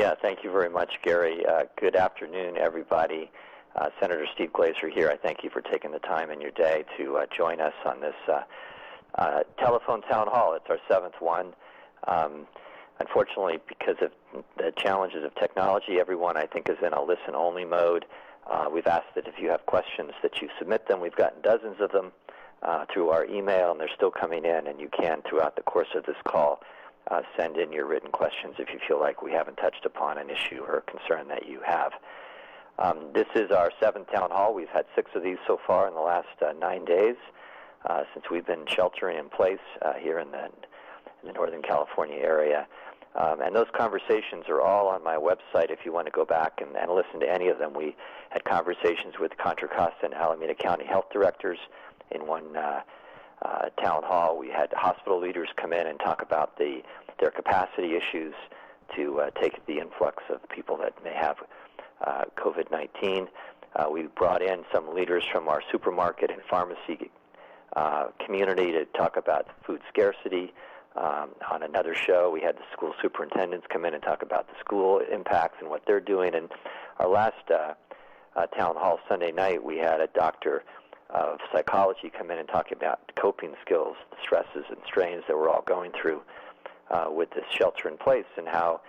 Yeah, thank you very much, Gary. Good afternoon, everybody. Senator Steve Glazer here. I thank you for taking the time in your day to join us on this telephone town hall. It's our 7th one. Unfortunately, because of the challenges of technology, everyone, I think, is in a listen-only mode. We've asked that if you have questions that you submit them. We've gotten dozens of them through our email, and they're still coming in, and you can, throughout the course of this call, send in your written questions if you feel like we haven't touched upon an issue or concern that you have. This is our 7th town hall. We've had 6 of these so far in the last 9 days since we've been sheltering in place here in the Northern California area. And those conversations are all on my website if you want to go back and listen to any of them. We had conversations with Contra Costa and Alameda County health directors in one town hall. We had hospital leaders come in and talk about their capacity issues to take the influx of people that may have COVID-19. We brought in some leaders from our supermarket and pharmacy community to talk about food scarcity. On another show, we had the school superintendents come in and talk about the school impacts and what they're doing. And our last town hall Sunday night, we had a doctor of psychology come in and talk about coping skills, the stresses and strains that we're all going through with this shelter in place, and how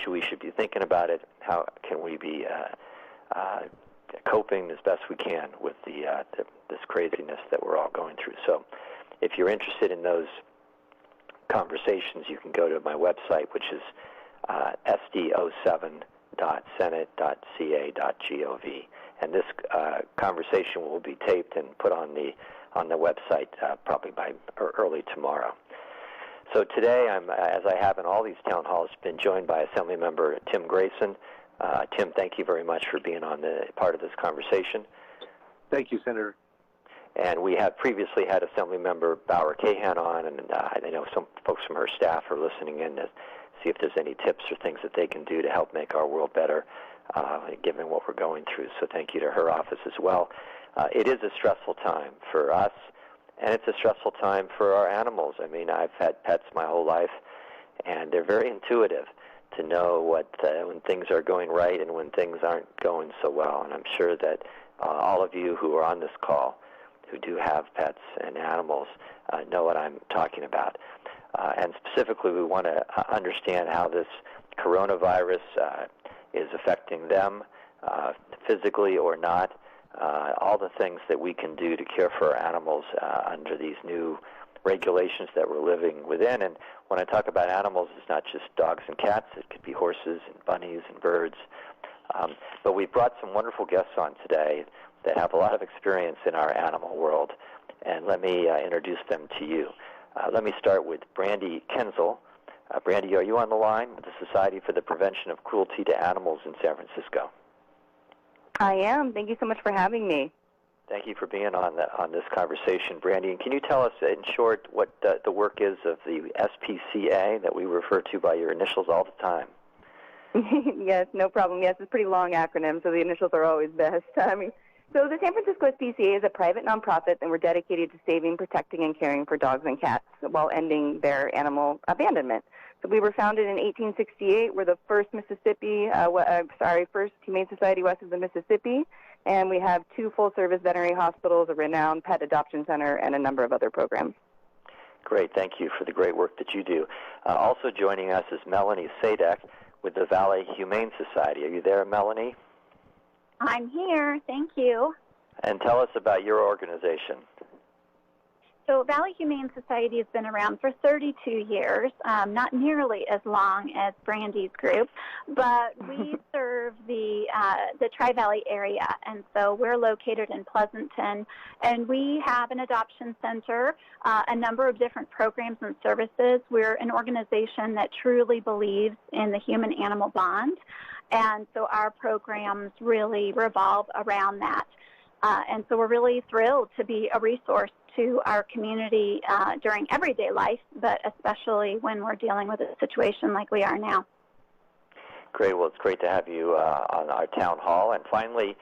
we should be thinking about it. How can we be coping as best we can with this craziness that we're all going through? So, if you're interested in those conversations, you can go to my website, which is sdo7.senate.ca.gov, and this conversation will be taped and put on the website probably by early tomorrow. So today, as I have in all these town halls, been joined by Assemblymember Tim Grayson. Tim, thank you very much for being on the part of this conversation. Thank you, Senator. And we have previously had Assemblymember Bauer Cahan on, and I know some folks from her staff are listening in to see if there's any tips or things that they can do to help make our world better, given what we're going through. So thank you to her office as well. It is a stressful time for us, and it's a stressful time for our animals. I mean, I've had pets my whole life, and they're very intuitive to know when things are going right and when things aren't going so well. And I'm sure that all of you who are on this call who do have pets and animals know what I'm talking about. And specifically, we want to understand how this coronavirus is affecting them physically or not, all the things that we can do to care for our animals under these new regulations that we're living within. And when I talk about animals, it's not just dogs and cats. It could be horses and bunnies and birds. But we've brought some wonderful guests on today that have a lot of experience in our animal world, and let me introduce them to you. Let me start with Brandy Kenzel. Brandy, are you on the line with the Society for the Prevention of Cruelty to Animals in San Francisco? I am. Thank you so much for having me. Thank you for being on this conversation, Brandy. And can you tell us in short what the work is of the SPCA that we refer to by your initials all the time? Yes, no problem. Yes, it's a pretty long acronym, so the initials are always best. So the San Francisco SPCA is a private nonprofit, and we're dedicated to saving, protecting, and caring for dogs and cats while ending their animal abandonment. So we were founded in 1868. We're the first first Humane Society west of the Mississippi, and we have 2 full-service veterinary hospitals, a renowned pet adoption center, and a number of other programs. Great. Thank you for the great work that you do. Also joining us is Melanie Sadek with the Valley Humane Society. Are you there, Melanie? I'm here. Thank you. And tell us about your organization. So Valley Humane Society has been around for 32 years, not nearly as long as Brandy's group, but we serve the Tri-Valley area, and so we're located in Pleasanton, and we have an adoption center, a number of different programs and services. We're an organization that truly believes in the human-animal bond, and so our programs really revolve around that. And so we're really thrilled to be a resource to our community during everyday life, but especially when we're dealing with a situation like we are now. Great. Well, it's great to have you on our town hall. And finally,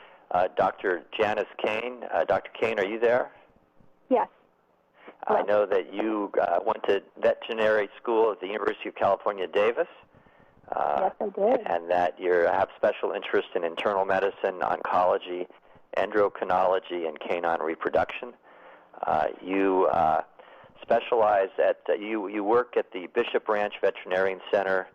Dr. Janice Kane. Dr. Kane, are you there? Yes. I know that you went to veterinary school at the University of California, Davis. Yes, I did. And that you have special interest in internal medicine, oncology, endocrinology, and canine reproduction. You specialize you work at the Bishop Ranch Veterinarian Center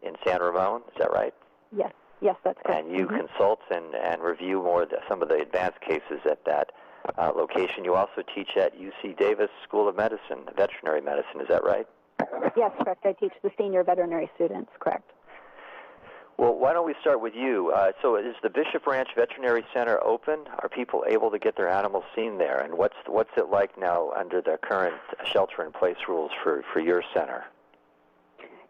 in San Ramon. Is that right? Yes, that's correct. And you consult and review some of the advanced cases at that location. You also teach at UC Davis School of Medicine, veterinary medicine. Is that right? Yes, correct. I teach the senior veterinary students, correct. Well, why don't we start with you? So is the Bishop Ranch Veterinary Center open? Are people able to get their animals seen there? And what's it like now under the current shelter-in-place rules for your center?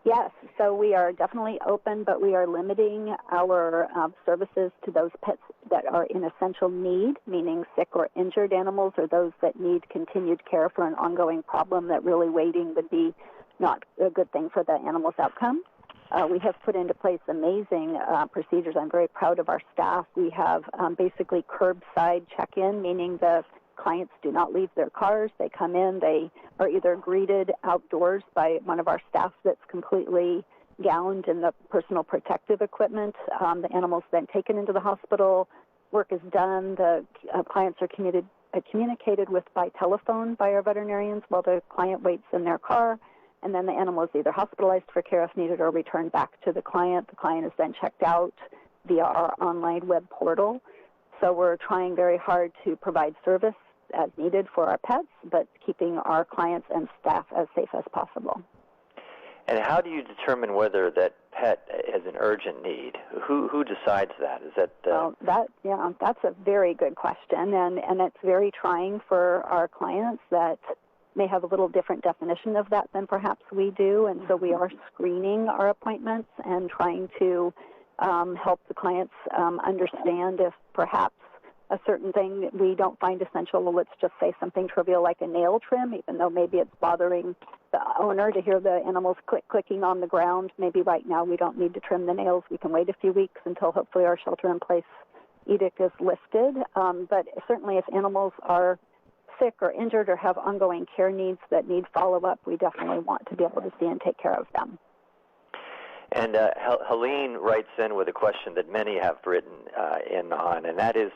Yes, so we are definitely open, but we are limiting our services to those pets that are in essential need, meaning sick or injured animals, or those that need continued care for an ongoing problem that really waiting would be not a good thing for the animal's outcome. We have put into place amazing procedures. I'm very proud of our staff. We have basically curbside check-in, meaning the clients do not leave their cars. They come in. They are either greeted outdoors by one of our staff that's completely gowned in the personal protective equipment. The animal's then taken into the hospital. Work is done. The clients are communicated with by telephone by our veterinarians while the client waits in their car. And then the animal is either hospitalized for care if needed or returned back to the client. The client is then checked out via our online web portal. So we're trying very hard to provide service as needed for our pets, but keeping our clients and staff as safe as possible. And how do you determine whether that pet has an urgent need? Who decides that? Is that Well, that's a very good question, and it's very trying for our clients that may have a little different definition of that than perhaps we do, and so we are screening our appointments and trying to help the clients understand if perhaps a certain thing we don't find essential. Well, let's just say something trivial like a nail trim, even though maybe it's bothering the owner to hear the animals clicking on the ground. Maybe right now we don't need to trim the nails. We can wait a few weeks until hopefully our shelter-in-place edict is lifted. But certainly if animals are sick or injured or have ongoing care needs that need follow-up, we definitely want to be able to see and take care of them. And Helene writes in with a question that many have written in on, and that is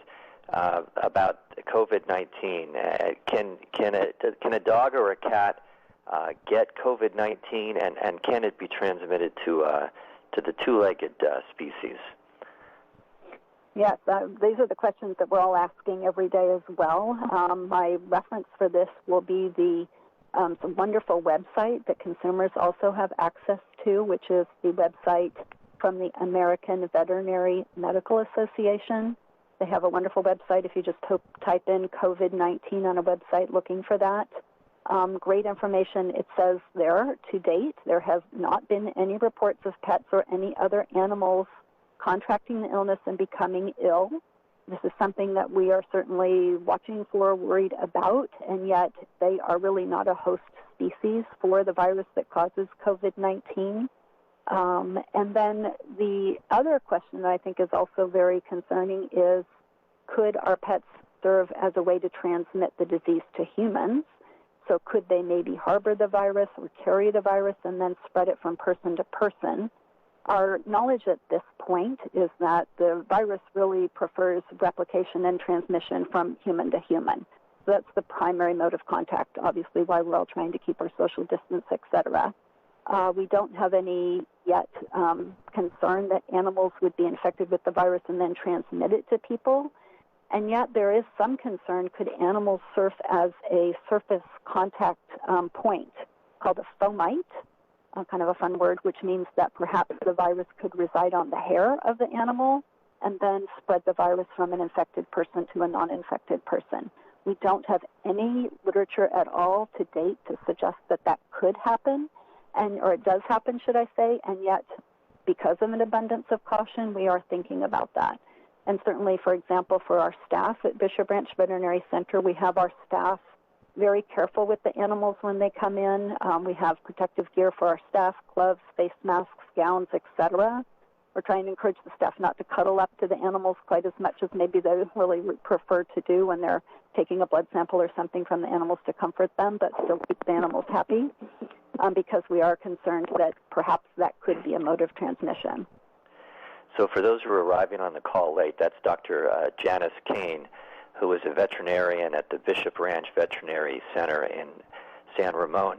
about COVID-19. Can a dog or a cat get COVID-19, and can it be transmitted to the two-legged species? Yes, these are the questions that we're all asking every day as well. My reference for this will be some wonderful website that consumers also have access to, which is the website from the American Veterinary Medical Association. They have a wonderful website if you just type in COVID-19 on a website looking for that. Great information. It says there, to date, there have not been any reports of pets or any other animals contracting the illness and becoming ill. This is something that we are certainly watching for, worried about, and yet they are really not a host species for the virus that causes COVID-19. And then the other question that I think is also very concerning is, could our pets serve as a way to transmit the disease to humans? So could they maybe harbor the virus or carry the virus and then spread it from person to person? Our knowledge at this point is that the virus really prefers replication and transmission from human to human. So that's the primary mode of contact, obviously, why we're all trying to keep our social distance, et cetera. We don't have any yet concern that animals would be infected with the virus and then transmit it to people. And yet there is some concern, could animals serve as a surface contact point called a fomite, kind of a fun word, which means that perhaps the virus could reside on the hair of the animal and then spread the virus from an infected person to a non-infected person. We don't have any literature at all to date to suggest that that could happen, or it does happen, should I say, and yet because of an abundance of caution, we are thinking about that. And certainly, for example, for our staff at Bishop Ranch Veterinary Center, we have our staff very careful with the animals when they come in. We have protective gear for our staff, gloves, face masks, gowns, etc. We're trying to encourage the staff not to cuddle up to the animals quite as much as maybe they really prefer to do when they're taking a blood sample or something from the animals to comfort them, but still keep the animals happy, because we are concerned that perhaps that could be a mode of transmission. So for those who are arriving on the call late, that's Dr. Janice Kane, who is a veterinarian at the Bishop Ranch Veterinary Center in San Ramon.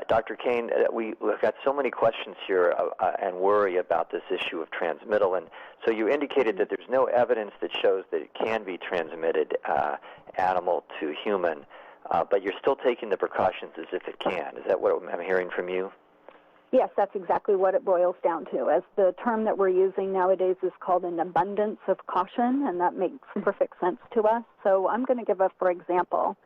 Dr. Kane, we've got so many questions here and worry about this issue of transmittal. And so you indicated that there's no evidence that shows that it can be transmitted animal to human, but you're still taking the precautions as if it can. Is that what I'm hearing from you? Yes, that's exactly what it boils down to. As the term that we're using nowadays is called an abundance of caution, and that makes perfect sense to us. So I'm going to give a, for example.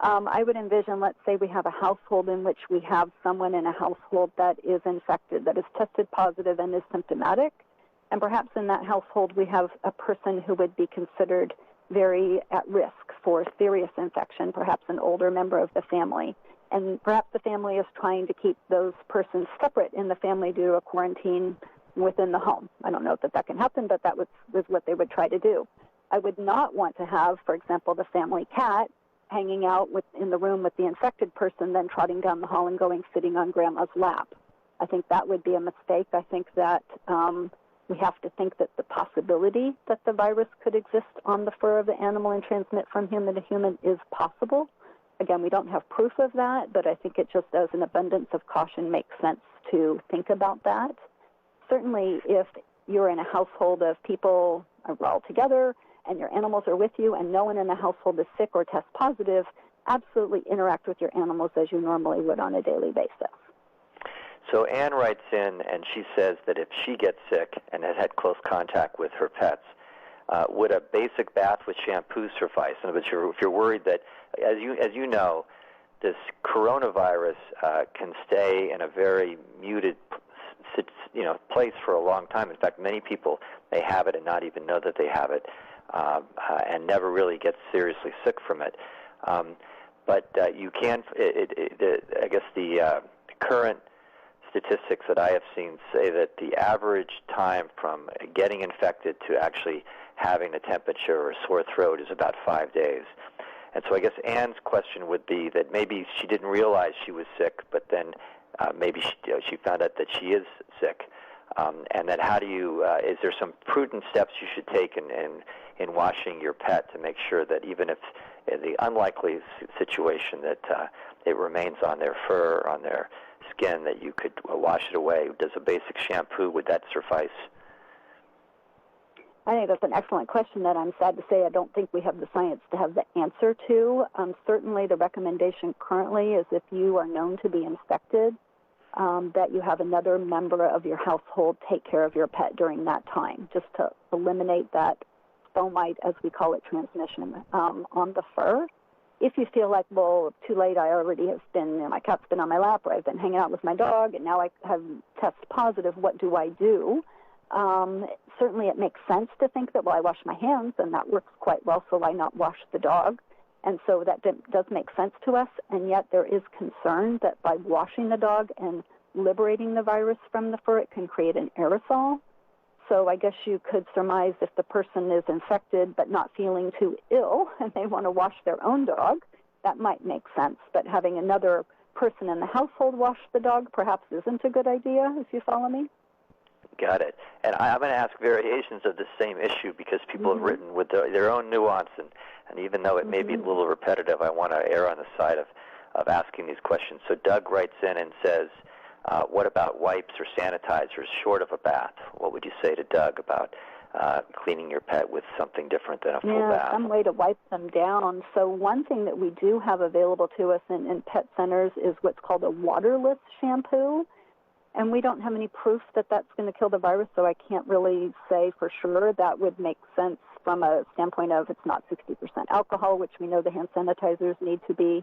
I would envision, let's say we have a household in which we have someone in a household that is infected, that is tested positive and is symptomatic. And perhaps in that household we have a person who would be considered very at risk for serious infection, perhaps an older member of the family. And perhaps the family is trying to keep those persons separate in the family due to a quarantine within the home. I don't know if that can happen, but that was what they would try to do. I would not want to have, for example, the family cat hanging out in the room with the infected person, then trotting down the hall and sitting on grandma's lap. I think that would be a mistake. I think that we have to think that the possibility that the virus could exist on the fur of the animal and transmit from human to human is possible. Again, we don't have proof of that, but I think it just as an abundance of caution makes sense to think about that. Certainly, if you're in a household of people are all together, and your animals are with you, and no one in the household is sick or test positive, absolutely interact with your animals as you normally would on a daily basis. So Anne writes in, and she says that if she gets sick and has had close contact with her pets, would a basic bath with shampoo suffice? In other words, if you're worried that, as you know, this coronavirus can stay in a very muted place for a long time. In fact, many people may have it and not even know that they have it. And never really get seriously sick from it. But you can, I guess the current statistics that I have seen say that the average time from getting infected to actually having a temperature or a sore throat is about 5 days. And so I guess Anne's question would be that maybe she didn't realize she was sick, but then maybe she found out that she is sick. And then how do you, is there some prudent steps you should take in washing your pet to make sure that even if in the unlikely situation that it remains on their fur or on their skin, that you could wash it away? Does a basic shampoo, would that suffice? I think that's an excellent question that I'm sad to say I don't think we have the science to have the answer to. Certainly the recommendation currently is if you are known to be infected, that you have another member of your household take care of your pet during that time, just to eliminate that fomite, as we call it, transmission on the fur. If you feel like, well, too late, I already have been, my cat's been on my lap, or I've been hanging out with my dog, and now I have test positive, what do I do? Certainly it makes sense to think that, well, I wash my hands, and that works quite well, so why not wash the dog? And so that does make sense to us, and yet there is concern that by washing the dog and liberating the virus from the fur, it can create an aerosol. So I guess you could surmise if the person is infected but not feeling too ill and they want to wash their own dog, that might make sense. But having another person in the household wash the dog perhaps isn't a good idea, if you follow me. Got it. And I'm going to ask variations of the same issue because people have written with their own nuance, and even though it may be a little repetitive, I want to err on the side of asking these questions. So Doug writes in and says, what about wipes or sanitizers short of a bath? What would you say to Doug about cleaning your pet with something different than a full bath? Some way to wipe them down. So one thing that we do have available to us in pet centers is what's called a waterless shampoo. And we don't have any proof that that's going to kill the virus, so I can't really say for sure. That would make sense from a standpoint of it's not 60% alcohol, which we know the hand sanitizers need to be.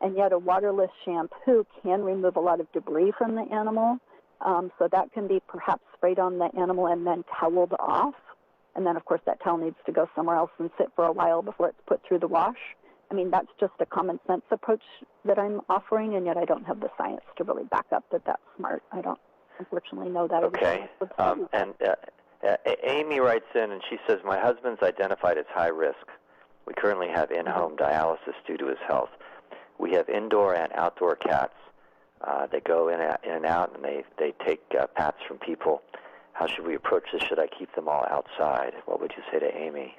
And yet a waterless shampoo can remove a lot of debris from the animal. So that can be perhaps sprayed on the animal and then toweled off. And then, of course, that towel needs to go somewhere else and sit for a while before it's put through the wash. I mean, that's just a common sense approach that I'm offering, and yet I don't have the science to really back up that that's smart. I don't, unfortunately, know that. Okay. And Amy writes in, and she says, my husband's identified as high risk. We currently have in-home dialysis due to his health. We have indoor and outdoor cats. They go in and out, and they take pats from people. How should we approach this? Should I keep them all outside? What would you say to Amy?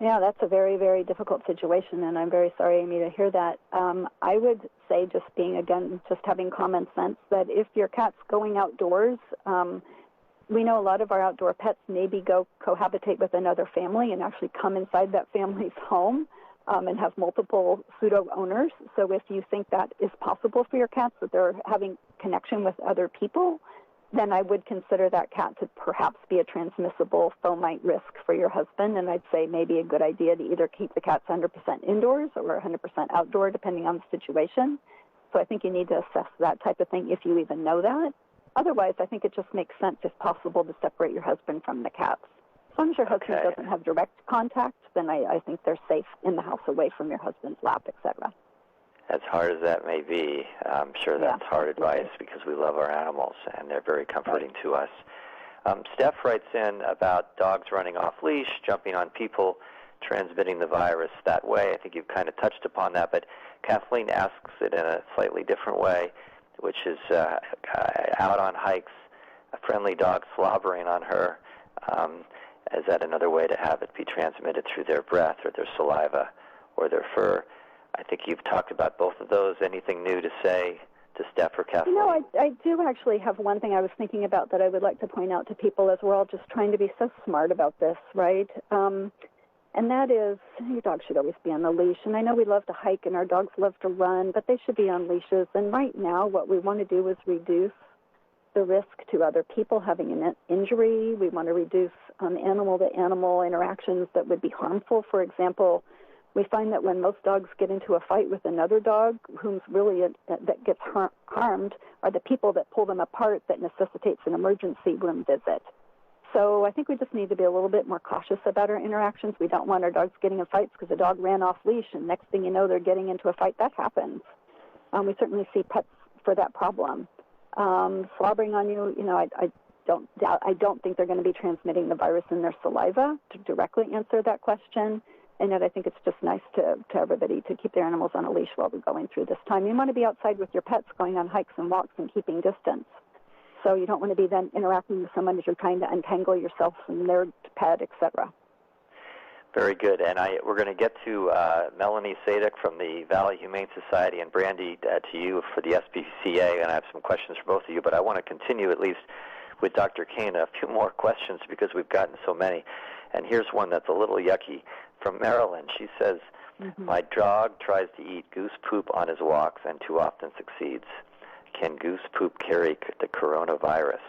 Yeah, that's a very, very difficult situation, and I'm very sorry, Amy, to hear that. I would say, just having common sense, that if your cat's going outdoors, we know a lot of our outdoor pets maybe go cohabitate with another family and actually come inside that family's home and have multiple pseudo-owners. So if you think that is possible for your cats, that they're having connection with other people, then I would consider that cat to perhaps be a transmissible fomite risk for your husband, and I'd say maybe a good idea to either keep the cats 100% indoors or 100% outdoor, depending on the situation. So I think you need to assess that type of thing if you even know that. Otherwise, I think it just makes sense, if possible, to separate your husband from the cats. As long as your husband doesn't have direct contact, then I think they're safe in the house, away from your husband's lap, etc. As hard as that may be, I'm sure that's hard advice, because we love our animals and they're very comforting to us. Steph writes in about dogs running off leash, jumping on people, transmitting the virus that way. I think you've kind of touched upon that, but Kathleen asks it in a slightly different way, which is out on hikes, a friendly dog slobbering on her. Is that another way to have it be transmitted through their breath or their saliva or their fur? I think you've talked about both of those. Anything new to say to Steph or Kathleen? I do actually have one thing I was thinking about that I would like to point out to people, as we're all just trying to be so smart about this, right? And that is, your dog should always be on a leash. And I know we love to hike and our dogs love to run, but they should be on leashes. And right now, what we want to do is reduce the risk to other people having an injury. We want to reduce animal-to-animal interactions that would be harmful. For example, we find that when most dogs get into a fight with another dog, that gets harmed, are the people that pull them apart, that necessitates an emergency room visit. So I think we just need to be a little bit more cautious about our interactions. We don't want our dogs getting in fights because a dog ran off leash, and next thing you know, they're getting into a fight. That happens. We certainly see pets for that problem. Slobbering on you, I don't think they're going to be transmitting the virus in their saliva, to directly answer that question. And yet I think it's just nice to everybody to keep their animals on a leash while we're going through this time. You want to be outside with your pets, going on hikes and walks and keeping distance. So you don't want to be then interacting with someone as you're trying to untangle yourself from their pet, etc. Very good. And we're going to get to Melanie Sadek from the Valley Humane Society, and Brandy, to you for the SPCA, and I have some questions for both of you, but I want to continue at least with Dr. Kane a few more questions because we've gotten so many. And here's one that's a little yucky from Maryland. She says, my dog tries to eat goose poop on his walks and too often succeeds. Can goose poop carry the coronavirus,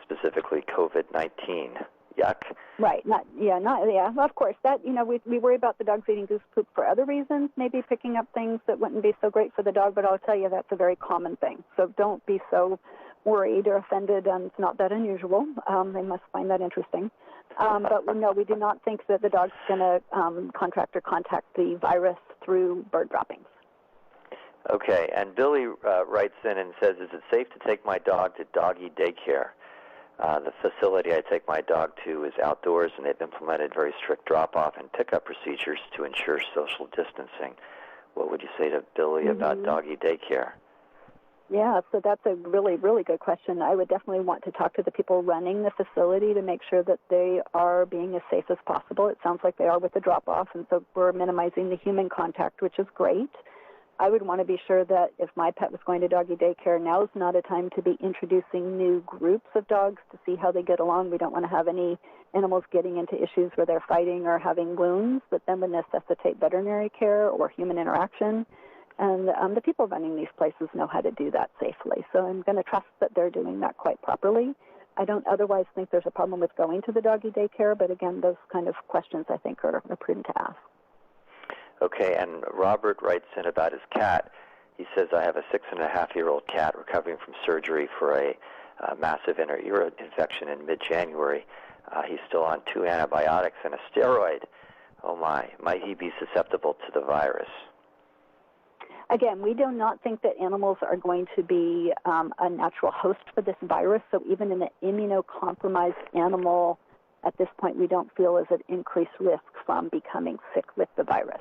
specifically COVID-19? Yuck. Right. Of course, that, we worry about the dogs eating goose poop for other reasons, maybe picking up things that wouldn't be so great for the dog, but I'll tell you that's a very common thing. So don't be so worried or offended, and it's not that unusual. They must find that interesting. But no, we do not think that the dog's going to contract or contact the virus through bird droppings. Okay, and Billy writes in and says, is it safe to take my dog to doggy daycare? The facility I take my dog to is outdoors, and they've implemented very strict drop-off and pickup procedures to ensure social distancing. What would you say to Billy about doggy daycare? Yeah, so that's a really, really good question. I would definitely want to talk to the people running the facility to make sure that they are being as safe as possible. It sounds like they are with the drop-off, and so we're minimizing the human contact, which is great. I would want to be sure that if my pet was going to doggy daycare, now is not a time to be introducing new groups of dogs to see how they get along. We don't want to have any animals getting into issues where they're fighting or having wounds that then would necessitate veterinary care or human interaction. And the people running these places know how to do that safely. So I'm going to trust that they're doing that quite properly. I don't otherwise think there's a problem with going to the doggy daycare, but again, those kind of questions I think are prudent to ask. Okay, and Robert writes in about his cat. He says, I have a 6.5-year-old cat recovering from surgery for a massive inner ear infection in mid-January. He's still on 2 antibiotics and a steroid. Oh my, might he be susceptible to the virus? Again, we do not think that animals are going to be a natural host for this virus, so even in an immunocompromised animal, at this point, we don't feel is at increased risk from becoming sick with the virus.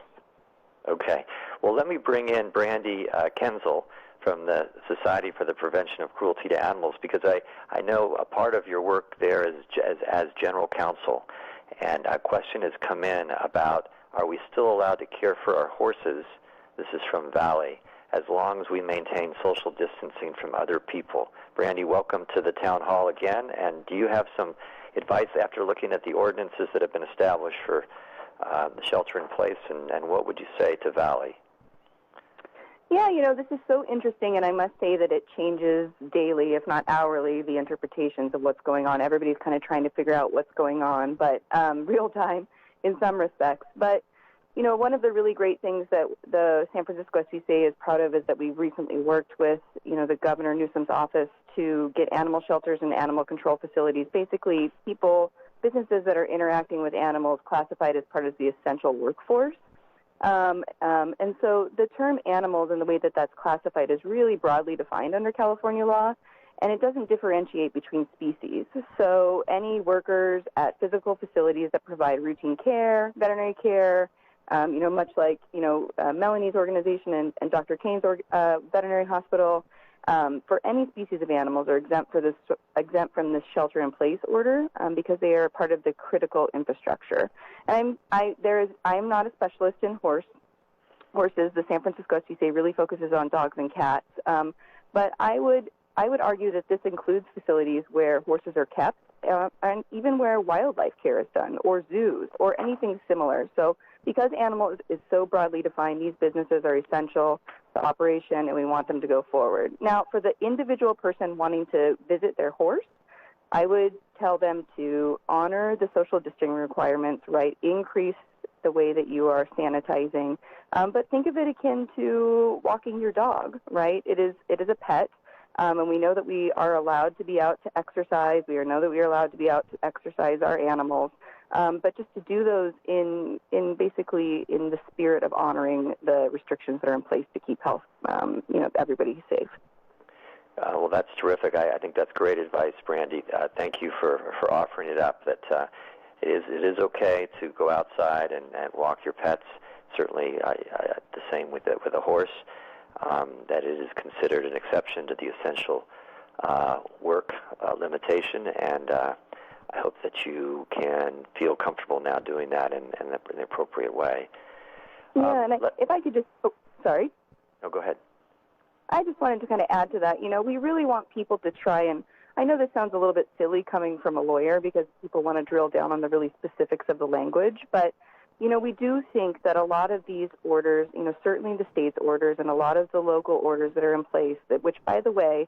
Okay. Well, let me bring in Brandy Kenzel from the Society for the Prevention of Cruelty to Animals, because I know a part of your work there is as general counsel, and a question has come in about, are we still allowed to care for our horses, this is from Valley, as long as we maintain social distancing from other people? Brandy, welcome to the town hall again, and do you have some advice after looking at the ordinances that have been established for the shelter in place, and what would you say to Valley? Yeah, this is so interesting, and I must say that it changes daily, if not hourly, the interpretations of what's going on. Everybody's kind of trying to figure out what's going on, but real time in some respects. But, one of the really great things that the San Francisco SPCA is proud of is that we recently worked with, the Governor Newsom's office to get animal shelters and animal control facilities, basically businesses that are interacting with animals classified as part of the essential workforce. And so the term animals and the way that that's classified is really broadly defined under California law, and it doesn't differentiate between species. So any workers at physical facilities that provide routine care, veterinary care, much like, Melanie's organization and Dr. Kane's veterinary hospital, for any species of animals are exempt from this shelter-in-place order because they are part of the critical infrastructure. And I'm not a specialist in horses. The San Francisco SPCA really focuses on dogs and cats, but I would argue that this includes facilities where horses are kept, and even where wildlife care is done, or zoos, or anything similar. So because animal is so broadly defined, these businesses are essential to operation, and we want them to go forward. Now, for the individual person wanting to visit their horse, I would tell them to honor the social distancing requirements, right? Increase the way that you are sanitizing, but think of it akin to walking your dog, right? It is a pet. And we know that we are allowed to be out to exercise. We know that we are allowed to be out to exercise our animals. But just to do those in basically in the spirit of honoring the restrictions that are in place to keep health, everybody safe. Well, that's terrific. I think that's great advice, Brandy. Thank you for offering it up. That it is okay to go outside and walk your pets. Certainly, the same with a horse. That it is considered an exception to the essential work limitation, and I hope that you can feel comfortable now doing that in the appropriate way. Yeah, and if I could just, sorry. No, go ahead. I just wanted to kind of add to that. We really want people to try and, I know this sounds a little bit silly coming from a lawyer because people want to drill down on the really specifics of the language, but we do think that a lot of these orders, certainly the state's orders and a lot of the local orders that are in place, which, by the way,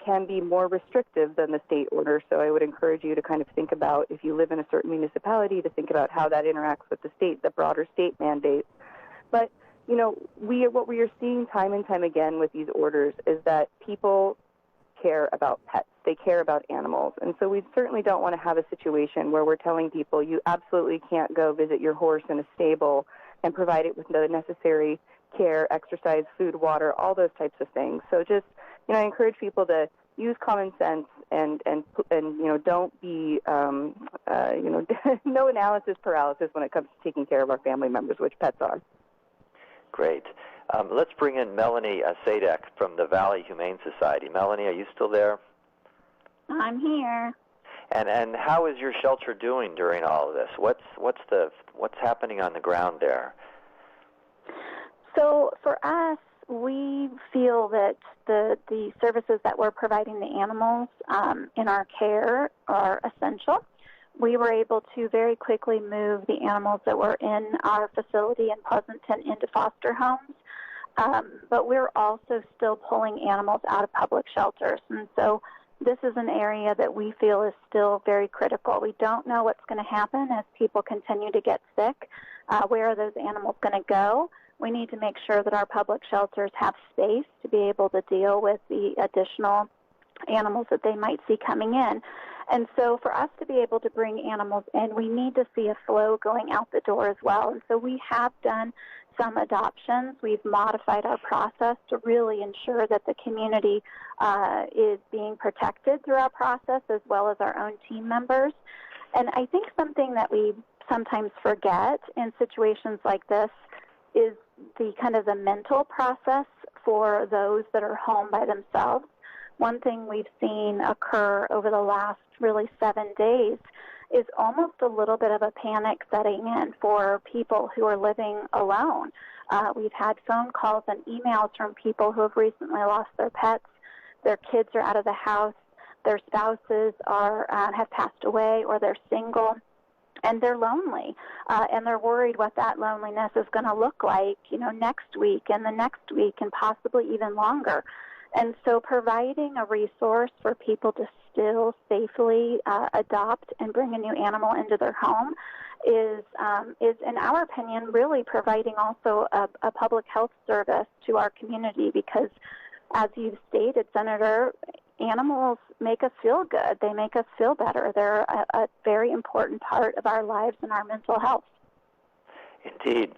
can be more restrictive than the state order. So I would encourage you to kind of think about, if you live in a certain municipality, to think about how that interacts with the broader state mandates. But, what we are seeing time and time again with these orders is that people care about pets. They care about animals. And so we certainly don't want to have a situation where we're telling people you absolutely can't go visit your horse in a stable and provide it with the necessary care, exercise, food, water, all those types of things. So just, I encourage people to use common sense and don't be, no analysis paralysis when it comes to taking care of our family members, which pets are. Great. Let's bring in Melanie Sadek from the Valley Humane Society. Melanie, are you still there? I'm here. And how is your shelter doing during all of this? What's happening on the ground there? So for us, we feel that the services that we're providing the animals in our care are essential. We were able to very quickly move the animals that were in our facility in Pleasanton into foster homes, but we're also still pulling animals out of public shelters. And so this is an area that we feel is still very critical. We don't know what's going to happen as people continue to get sick. Where are those animals going to go? We need to make sure that our public shelters have space to be able to deal with the additional animals that they might see coming in. And so for us to be able to bring animals in, we need to see a flow going out the door as well. And so we have done some adoptions. We've modified our process to really ensure that the community is being protected through our process, as well as our own team members. And I think something that we sometimes forget in situations like this is the kind of the mental process for those that are home by themselves. One thing we've seen occur over the last really 7 days is almost a little bit of a panic setting in for people who are living alone. We've had phone calls and emails from people who have recently lost their pets. Their kids are out of the house. Their spouses have passed away, or they're single, and they're lonely, and they're worried what that loneliness is going to look like, next week and the next week and possibly even longer. And so providing a resource for people to still safely adopt and bring a new animal into their home is, in our opinion, really providing also a public health service to our community, because, as you've stated, Senator, animals make us feel good. They make us feel better. They're a very important part of our lives and our mental health. Indeed.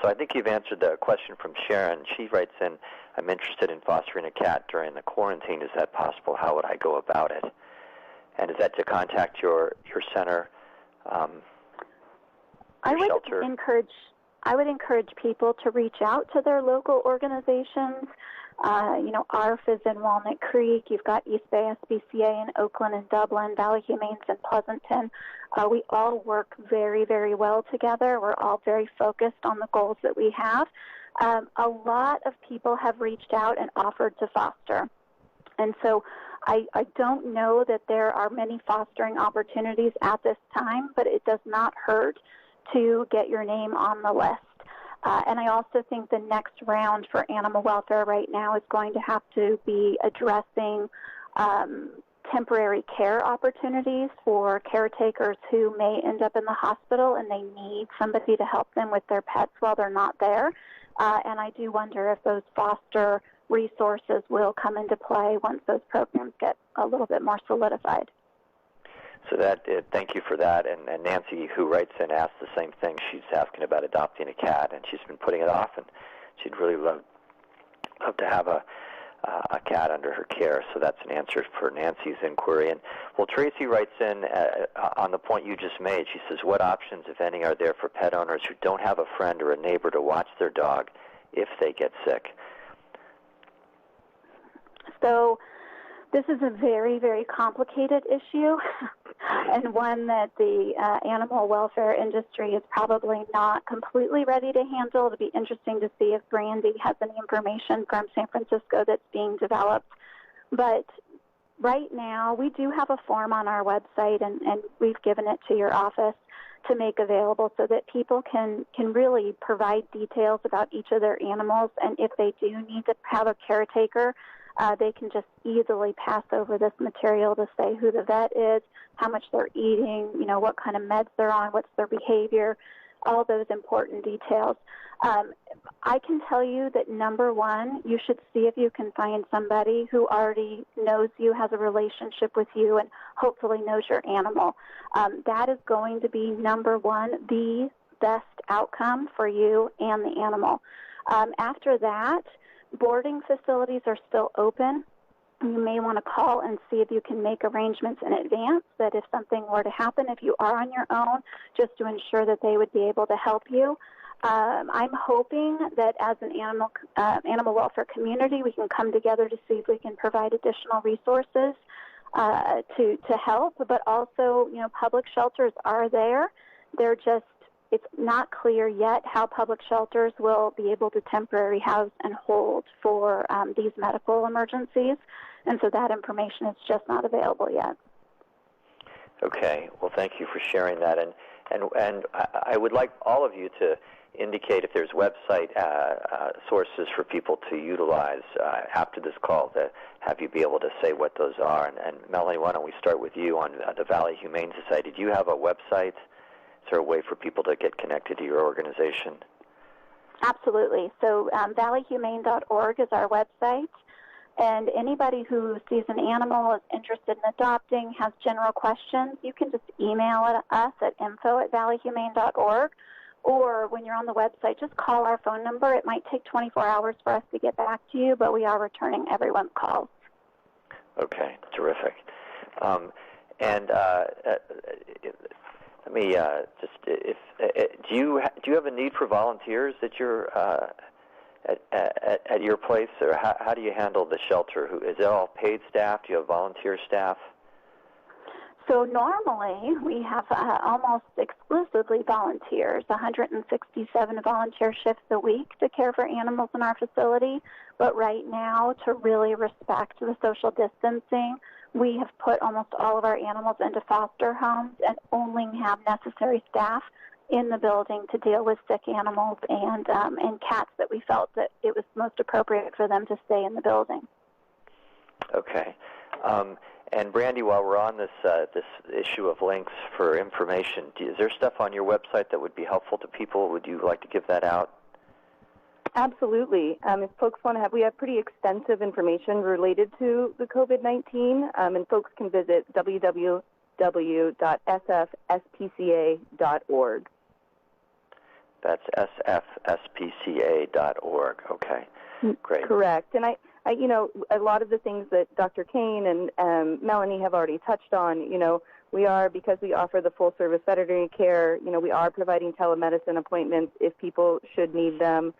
So I think you've answered the question from Sharon. She writes in, I'm interested in fostering a cat during the quarantine. Is that possible? How would I go about it? And is that to contact your center, shelter? I would encourage people to reach out to their local organizations. ARF is in Walnut Creek. You've got East Bay SPCA in Oakland and Dublin, Valley Humane's in Pleasanton. We all work very, very well together. We're all very focused on the goals that we have. A lot of people have reached out and offered to foster. And so I don't know that there are many fostering opportunities at this time, but it does not hurt to get your name on the list. And I also think the next round for animal welfare right now is going to have to be addressing temporary care opportunities for caretakers who may end up in the hospital and they need somebody to help them with their pets while they're not there. And I do wonder if those foster resources will come into play once those programs get a little bit more solidified. So thank you for that. And Nancy, who writes in, asked the same thing. She's asking about adopting a cat, and she's been putting it off, and she'd really love to have a cat under her care. So that's an answer for Nancy's inquiry. And Tracy writes in on the point you just made. She says, what options, if any, are there for pet owners who don't have a friend or a neighbor to watch their dog if they get sick? So this is a very, very complicated issue, and one that the animal welfare industry is probably not completely ready to handle. It'll be interesting to see if Brandy has any information from San Francisco that's being developed. But right now, we do have a form on our website, and we've given it to your office to make available so that people can really provide details about each of their animals, and if they do need to have a caretaker, they can just easily pass over this material to say who the vet is, how much they're eating, what kind of meds they're on, what's their behavior, all those important details. I can tell you that, number one, you should see if you can find somebody who already knows you, has a relationship with you, and hopefully knows your animal. That is going to be, number one, the best outcome for you and the animal. After that, boarding facilities are still open. You may want to call and see if you can make arrangements in advance, that if something were to happen, if you are on your own, just to ensure that they would be able to help you. I'm hoping that as an animal welfare community, we can come together to see if we can provide additional resources to help. But also, public shelters are there. It's not clear yet how public shelters will be able to temporarily house and hold for these medical emergencies, and so that information is just not available yet. Okay. Well, thank you for sharing that, and I would like all of you to indicate if there's website sources for people to utilize after this call, to have you be able to say what those are. And Melanie, why don't we start with you on the Valley Humane Society? Do you have a website? Is there a way for people to get connected to your organization? Absolutely. So valleyhumane.org is our website. And anybody who sees an animal, is interested in adopting, has general questions, you can just email us at info@valleyhumane.org. Or when you're on the website, just call our phone number. It might take 24 hours for us to get back to you, but we are returning everyone's calls. Okay, terrific. Let me do you have a need for volunteers at your at your place, or how do you handle the shelter? Is it all paid staff? Do you have volunteer staff? So normally we have almost exclusively volunteers, 167 volunteer shifts a week to care for animals in our facility. But right now, to really respect the social distancing, we have put almost all of our animals into foster homes and only have necessary staff in the building to deal with sick animals and cats that we felt that it was most appropriate for them to stay in the building. Okay. And Brandy, while we're on this issue of links for information, is there stuff on your website that would be helpful to people? Would you like to give that out? Absolutely. If folks want to we have pretty extensive information related to the COVID-19, and folks can visit www.sfspca.org. That's sfspca.org. Okay, great. Correct. And I, a lot of the things that Dr. Kane and Melanie have already touched on, because we offer the full service veterinary care, we are providing telemedicine appointments if people should need them.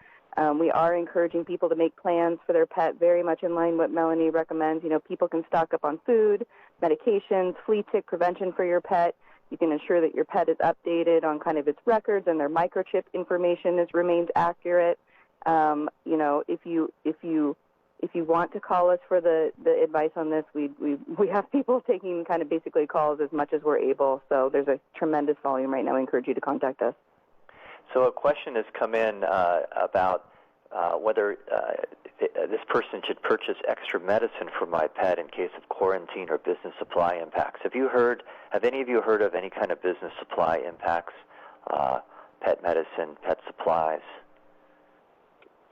We are encouraging people to make plans for their pet, very much in line with what Melanie recommends. People can stock up on food, medications, flea tick prevention for your pet. You can ensure that your pet is updated on kind of its records and their microchip information remains accurate. If you want to call us for the advice on this, we have people taking kind of basically calls as much as we're able. So there's a tremendous volume right now. I encourage you to contact us. So a question has come in about whether this person should purchase extra medicine for my pet in case of quarantine or business supply impacts. Have any of you heard of any kind of business supply impacts, pet medicine, pet supplies?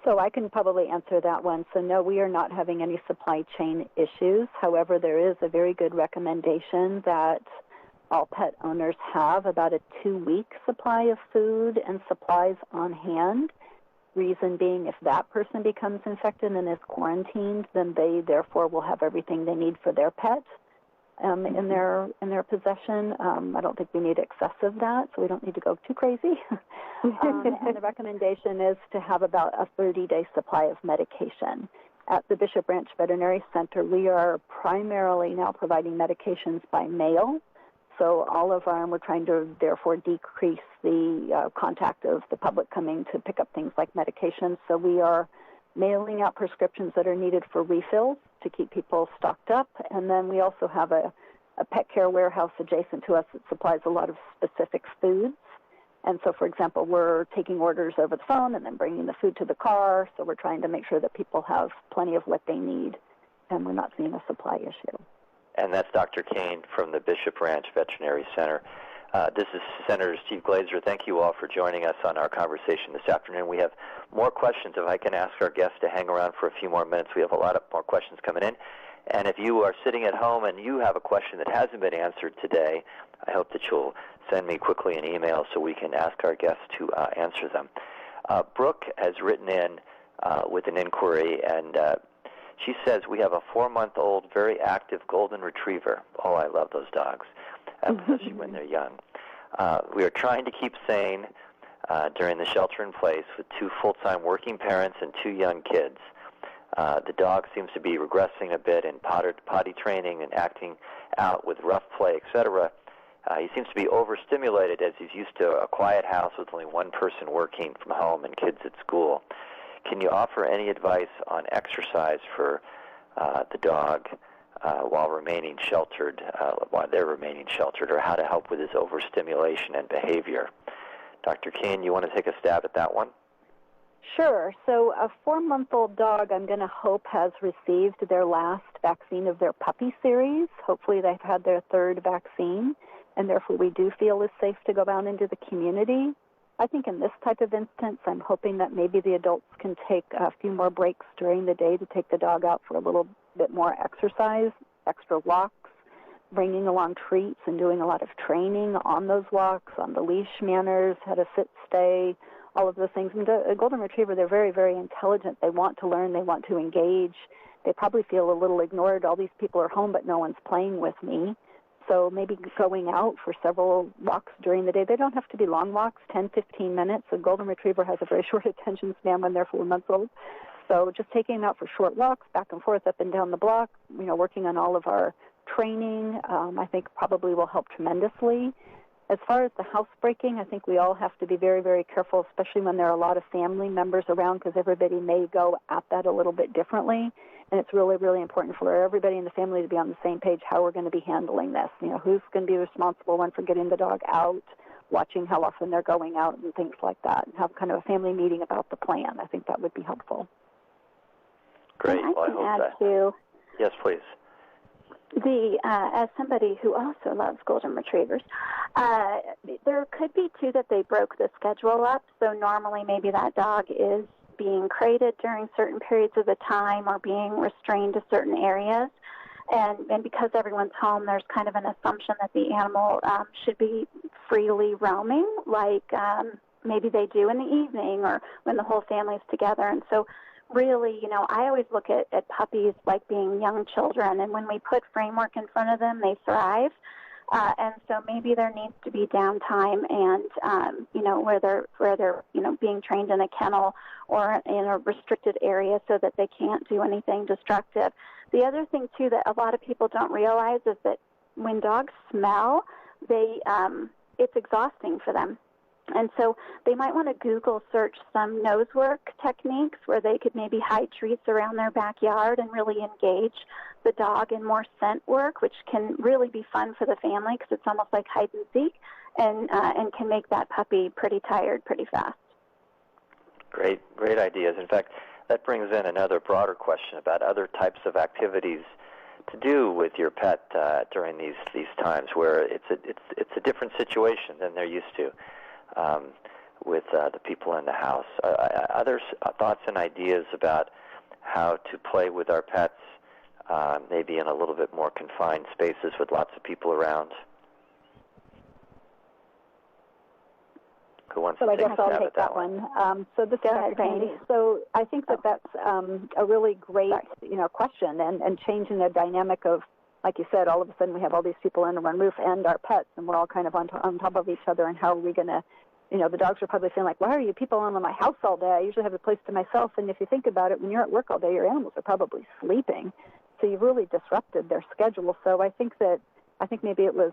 So I can probably answer that one. So no, we are not having any supply chain issues. However, there is a very good recommendation that all pet owners have about a 2-week supply of food and supplies on hand. Reason being, if that person becomes infected and is quarantined, then they therefore will have everything they need for their pet in their possession. I don't think we need excess of that, so we don't need to go too crazy. And the recommendation is to have about a 30-day supply of medication. At the Bishop Ranch Veterinary Center, we are primarily now providing medications by mail. So we're trying to therefore decrease the contact of the public coming to pick up things like medications. So we are mailing out prescriptions that are needed for refills to keep people stocked up. And then we also have a pet care warehouse adjacent to us that supplies a lot of specific foods. And so, for example, we're taking orders over the phone and then bringing the food to the car. So we're trying to make sure that people have plenty of what they need, and we're not seeing a supply issue. And that's Dr. Kane from the Bishop Ranch Veterinary Center. This is Senator Steve Glazer. Thank you all for joining us on our conversation this afternoon. We have more questions. If I can ask our guests to hang around for a few more minutes, we have a lot of more questions coming in. And if you are sitting at home and you have a question that hasn't been answered today, I hope that you'll send me quickly an email so we can ask our guests to answer them. Brooke has written in with an inquiry, and she says, we have a 4-month-old, very active golden retriever. Oh, I love those dogs, especially when they're young. We are trying to keep sane during the shelter-in-place with 2 full-time working parents and 2 young kids. The dog seems to be regressing a bit in potty training and acting out with rough play, etc. He seems to be overstimulated as he's used to a quiet house with only one person working from home and kids at school. Can you offer any advice on exercise for the dog while remaining sheltered, while they're remaining sheltered, or how to help with his overstimulation and behavior? Dr. Kane, you want to take a stab at that one? Sure. So a 4-month-old dog, I'm going to hope, has received their last vaccine of their puppy series. Hopefully they've had their 3rd vaccine, and therefore we do feel it's safe to go out into the community. I think in this type of instance, I'm hoping that maybe the adults can take a few more breaks during the day to take the dog out for a little bit more exercise, extra walks, bringing along treats and doing a lot of training on those walks, on the leash manners, how to sit, stay, all of those things. And a golden retriever, they're very, very intelligent. They want to learn. They want to engage. They probably feel a little ignored. All these people are home, but no one's playing with me. So maybe going out for several walks during the day. They don't have to be long walks, 10, 15 minutes. A golden retriever has a very short attention span when they're 4 months old. So just taking them out for short walks, back and forth, up and down the block, working on all of our training, I think probably will help tremendously. As far as the housebreaking, I think we all have to be very, very careful, especially when there are a lot of family members around, because everybody may go at that a little bit differently. And it's really, really important for everybody in the family to be on the same page how we're going to be handling this. Who's going to be the responsible one for getting the dog out, watching how often they're going out, and things like that, and have kind of a family meeting about the plan. I think that would be helpful. Great. And I can add that. to Yes, please. As somebody who also loves golden retrievers, there could be too that they broke the schedule up. So normally maybe that dog is being crated during certain periods of the time or being restrained to certain areas. And because everyone's home, there's kind of an assumption that the animal should be freely roaming, like maybe they do in the evening or when the whole family's together. And so really, I always look at puppies like being young children, and when we put framework in front of them, they thrive. And so maybe there needs to be downtime and, where they're being trained in a kennel or in a restricted area so that they can't do anything destructive. The other thing, too, that a lot of people don't realize is that when dogs smell, it's exhausting for them. And so they might want to Google search some nose work techniques where they could maybe hide treats around their backyard and really engage the dog in more scent work, which can really be fun for the family because it's almost like hide and seek and can make that puppy pretty tired pretty fast. Great ideas. In fact, that brings in another broader question about other types of activities to do with your pet during these times where it's a different situation than they're used to. With the people in the house. Other thoughts and ideas about how to play with our pets, maybe in a little bit more confined spaces with lots of people around? Who wants to take a stab I'll take at that one? So this is Randy. So I think that's a really great question, and changing the dynamic of, like you said, all of a sudden we have all these people under one roof and our pets, and we're all kind of on top of each other, and how are we going to, the dogs are probably feeling like, why are you people in my house all day? I usually have a place to myself. And if you think about it, when you're at work all day, your animals are probably sleeping. So you've really disrupted their schedule. So I think maybe it was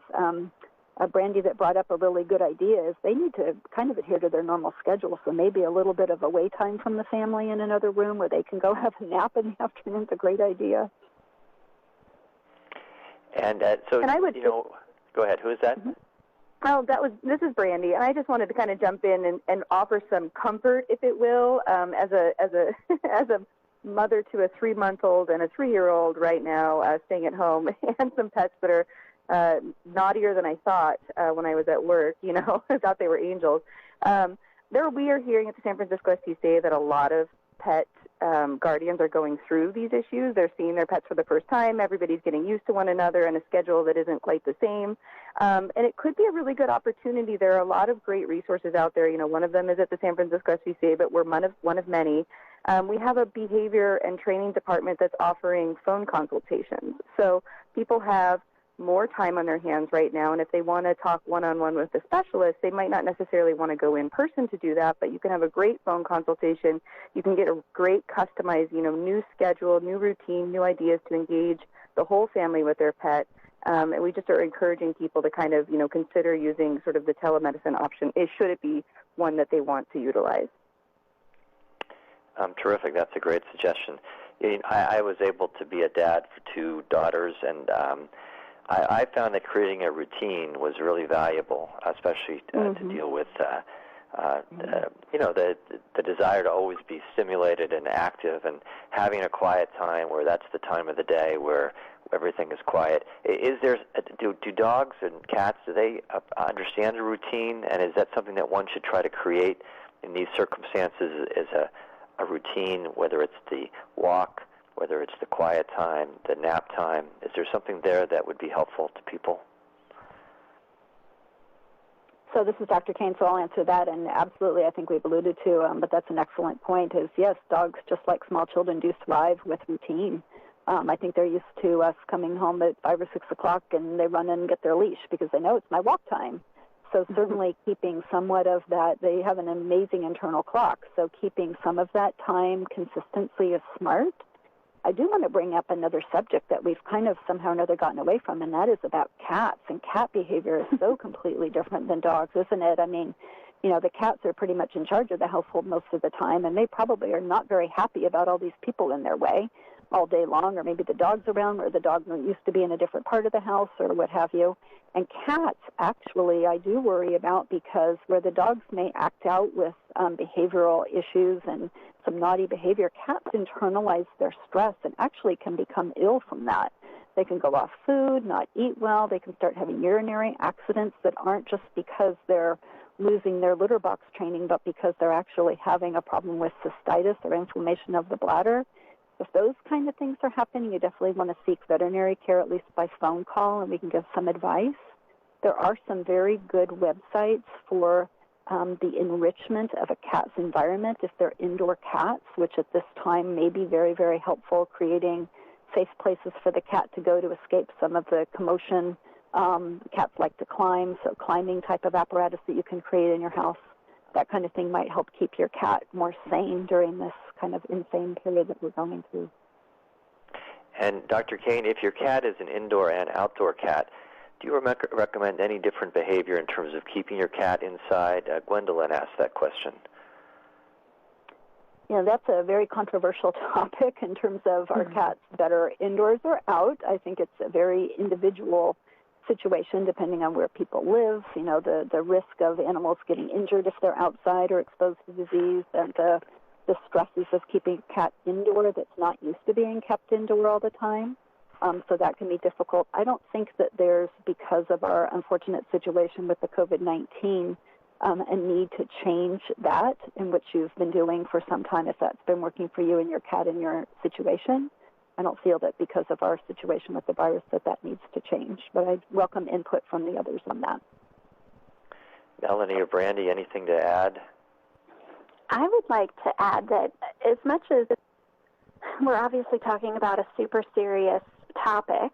Brandy that brought up a really good idea is they need to kind of adhere to their normal schedule. So maybe a little bit of away time from the family in another room where they can go have a nap in the afternoon is a great idea. And so, go ahead. Who is that? Mm-hmm. Oh, this is Brandy, and I just wanted to kind of jump in and offer some comfort, if it will, as a as a mother to a 3-month-old and a 3-year-old right now, staying at home, and some pets that are naughtier than I thought when I was at work. I thought they were angels. We are hearing at the San Francisco SPCA that a lot of pet guardians are going through these issues. They're seeing their pets for the first time. Everybody's getting used to one another and a schedule that isn't quite the same. And it could be a really good opportunity. There are a lot of great resources out there. One of them is at the San Francisco SPCA, but we're one of many. We have a behavior and training department that's offering phone consultations. So people have more time on their hands right now, and if they want to talk one-on-one with a specialist, they might not necessarily want to go in person to do that, but you can have a great phone consultation. You can get a great customized, new schedule, new routine, new ideas to engage the whole family with their pet. And we just are encouraging people to kind of, consider using sort of the telemedicine option, should it be one that they want to utilize. Terrific. That's a great suggestion. I was able to be a dad for 2 daughters, and I found that creating a routine was really valuable, especially to deal with the desire to always be stimulated and active, and having a quiet time where that's the time of the day where everything is quiet. Do dogs and cats, do they understand a routine, and is that something that one should try to create in these circumstances as a routine, whether it's the walk, whether it's the quiet time, the nap time? Is there something there that would be helpful to people? So this is Dr. Kane, so I'll answer that, and absolutely I think we've alluded to, but that's an excellent point, is yes, dogs, just like small children, do thrive with routine. I think they're used to us coming home at 5 or 6 o'clock, and they run in and get their leash because they know it's my walk time. So certainly keeping somewhat of that, they have an amazing internal clock, so keeping some of that time consistently is smart. I do want to bring up another subject that we've kind of somehow or another gotten away from, and that is about cats. And cat behavior is so completely different than dogs, isn't it? I mean, the cats are pretty much in charge of the household most of the time, and they probably are not very happy about all these people in their way all day long, or maybe the dog's around, or the dog used to be in a different part of the house, or what have you. And cats, actually, I do worry about, because where the dogs may act out with behavioral issues and some naughty behavior, cats internalize their stress and actually can become ill from that. They can go off food, not eat well. They can start having urinary accidents that aren't just because they're losing their litter box training, but because they're actually having a problem with cystitis or inflammation of the bladder. If those kind of things are happening, you definitely want to seek veterinary care, at least by phone call, and we can give some advice. There are some very good websites for the enrichment of a cat's environment if they're indoor cats, which at this time may be very, very helpful, creating safe places for the cat to go to escape some of the commotion. Cats like to climb, so climbing type of apparatus that you can create in your house. That kind of thing might help keep your cat more sane during this kind of insane period that we're going through. And Dr. Kane, if your cat is an indoor and outdoor cat, do you recommend any different behavior in terms of keeping your cat inside? Gwendolyn asked that question. That's a very controversial topic in terms of are cats better indoors or out. I think it's a very individual situation depending on where people live, the risk of animals getting injured if they're outside or exposed to disease, and the stresses of keeping a cat indoor that's not used to being kept indoor all the time. So that can be difficult. I don't think that there's, because of our unfortunate situation with the COVID-19, a need to change that in which you've been doing for some time, if that's been working for you and your cat in your situation. I don't feel that because of our situation with the virus that needs to change, but I welcome input from the others on that. Melanie or Brandy, anything to add? I would like to add that as much as we're obviously talking about a super serious topic,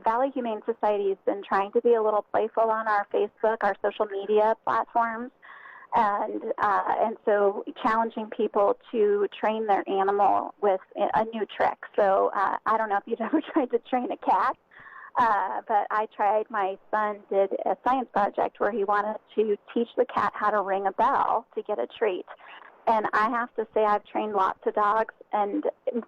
Valley Humane Society has been trying to be a little playful on our Facebook, our social media platforms, and so challenging people to train their animal with a new trick. So I don't know if you've ever tried to train a cat, but I tried. My son did a science project where he wanted to teach the cat how to ring a bell to get a treat. And I have to say I've trained lots of dogs, and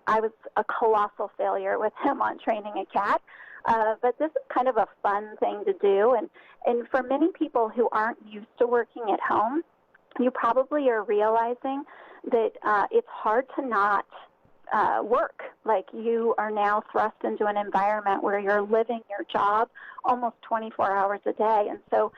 I was a colossal failure with him on training a cat. But this is kind of a fun thing to do. And for many people who aren't used to working at home, you probably are realizing that it's hard to not work. Like, you are now thrust into an environment where you're living your job almost 24 hours a day. And so,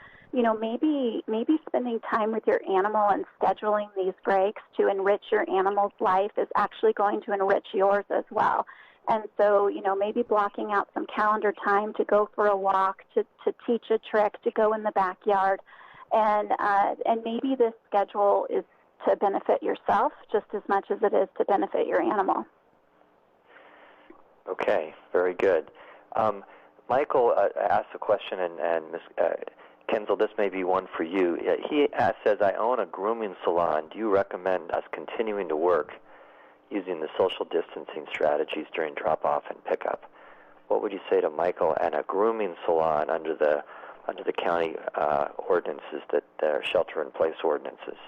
maybe spending time with your animal and scheduling these breaks to enrich your animal's life is actually going to enrich yours as well. And so, maybe blocking out some calendar time to go for a walk, to teach a trick, to go in the backyard. And maybe this schedule is to benefit yourself just as much as it is to benefit your animal. Okay, very good. Michael asked a question, and Ms. Kenzel, this may be one for you. He says, I own a grooming salon. Do you recommend us continuing to work using the social distancing strategies during drop-off and pickup? What would you say to Michael and a grooming salon under the county ordinances, that are shelter-in-place ordinances?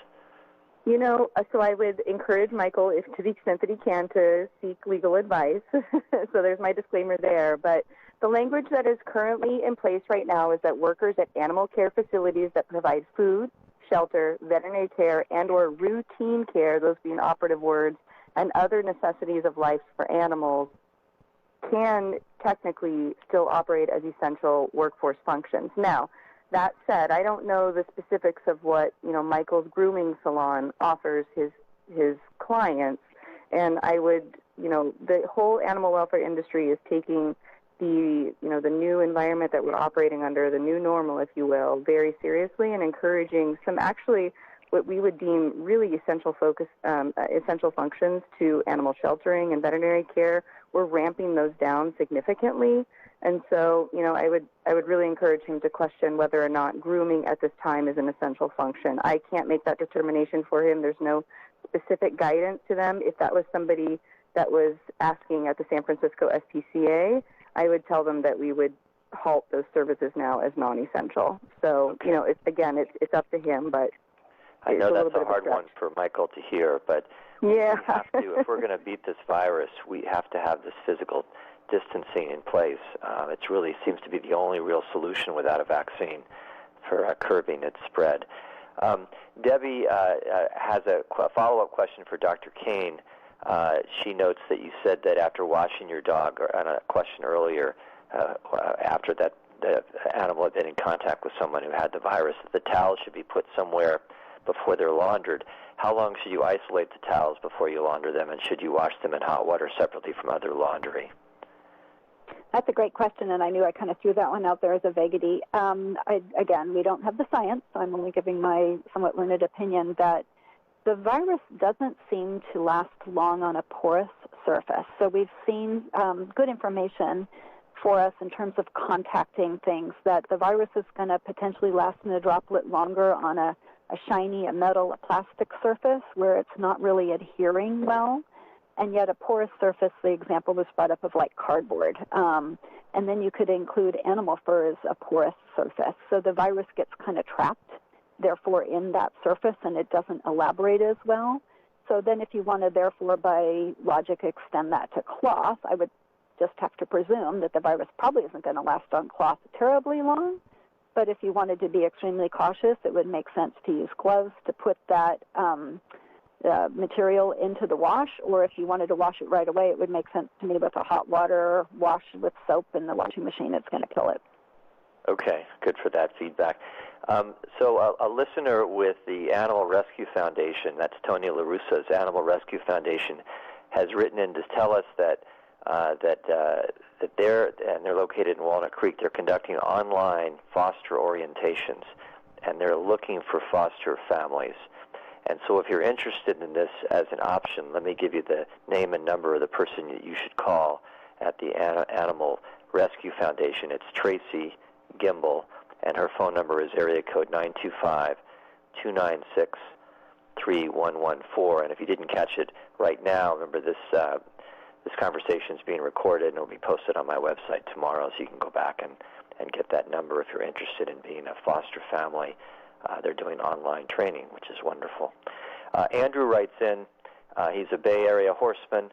So I would encourage Michael, if to the extent that he can, to seek legal advice. So there's my disclaimer there. But the language that is currently in place right now is that workers at animal care facilities that provide food, shelter, veterinary care, and or routine care, those being operative words, and other necessities of life for animals can technically still operate as essential workforce functions. Now, that said, I don't know the specifics of what, Michael's grooming salon offers his clients, and I would, the whole animal welfare industry is taking the new environment that we're operating under, the new normal, if you will, very seriously, and encouraging some actually what we would deem really essential functions to animal sheltering and veterinary care. We're ramping those down significantly, and so I would really encourage him to question whether or not grooming at this time is an essential function. I can't make that determination for him. There's no specific guidance to them. If that was somebody that was asking at the San Francisco SPCA, I would tell them that we would halt those services now as non-essential. So, okay. It's up to him, but I know that's a hard one for Michael to hear, but yeah. we have to, if we're going to beat this virus, we have to have this physical distancing in place. It really seems to be the only real solution without a vaccine for curbing its spread. Debbie has a follow-up question for Dr. Kane. She notes that you said that after washing your dog, or on a question earlier, after that the animal had been in contact with someone who had the virus, that the towels should be put somewhere before they're laundered. How long should you isolate the towels before you launder them, and should you wash them in hot water separately from other laundry? That's a great question, and I knew I kind of threw that one out there as a vaguity. Again, we don't have the science, so I'm only giving my somewhat learned opinion that the virus doesn't seem to last long on a porous surface. So we've seen good information for us in terms of contacting things, that the virus is going to potentially last in a droplet longer on a shiny, a metal, a plastic surface where it's not really adhering well. And yet a porous surface, the example was brought up of like cardboard. And then you could include animal fur as a porous surface. So the virus gets kind of trapped, therefore, in that surface, and it doesn't elaborate as well. So then if you want to, therefore, by logic, extend that to cloth, I would just have to presume that the virus probably isn't going to last on cloth terribly long. But if you wanted to be extremely cautious, it would make sense to use gloves to put that material into the wash, or if you wanted to wash it right away, it would make sense to me with a hot water wash with soap in the washing machine. It's going to kill it. Okay, good for that feedback. So a listener with the Animal Rescue Foundation, that's Tony LaRussa's Animal Rescue Foundation, has written in to tell us that they're located in Walnut Creek. They're conducting online foster orientations, and they're looking for foster families. And so if you're interested in this as an option, let me give you the name and number of the person that you should call at the Animal Rescue Foundation. It's Tracy Gimbel, and her phone number is area code 925-296-3114. And if you didn't catch it right now, remember this conversation is being recorded and it will be posted on my website tomorrow, so you can go back and get that number if you're interested in being a foster family. They're doing online training, which is wonderful. Andrew writes in. He's a Bay Area horseman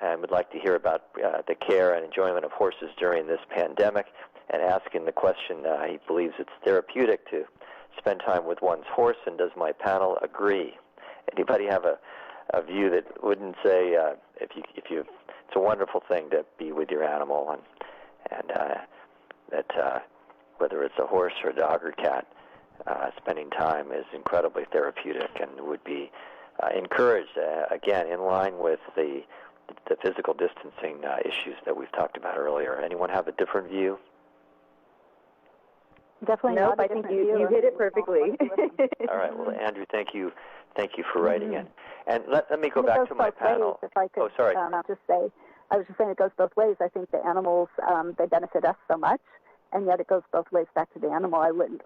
and would like to hear about the care and enjoyment of horses during this pandemic, and asking the question, he believes it's therapeutic to spend time with one's horse, and does my panel agree? Anybody have a view that wouldn't say it's a wonderful thing to be with your animal, and that whether it's a horse or a dog or cat, spending time is incredibly therapeutic and would be encouraged, again, in line with the physical distancing issues that we've talked about earlier. Anyone have a different view? Definitely nope, not. I think you hit it perfectly. All right. Well, Andrew, thank you for writing in. And let me go back to my panel. Ways, if I could, sorry. I was just saying it goes both ways. I think the animals, they benefit us so much, and yet it goes both ways back to the animal.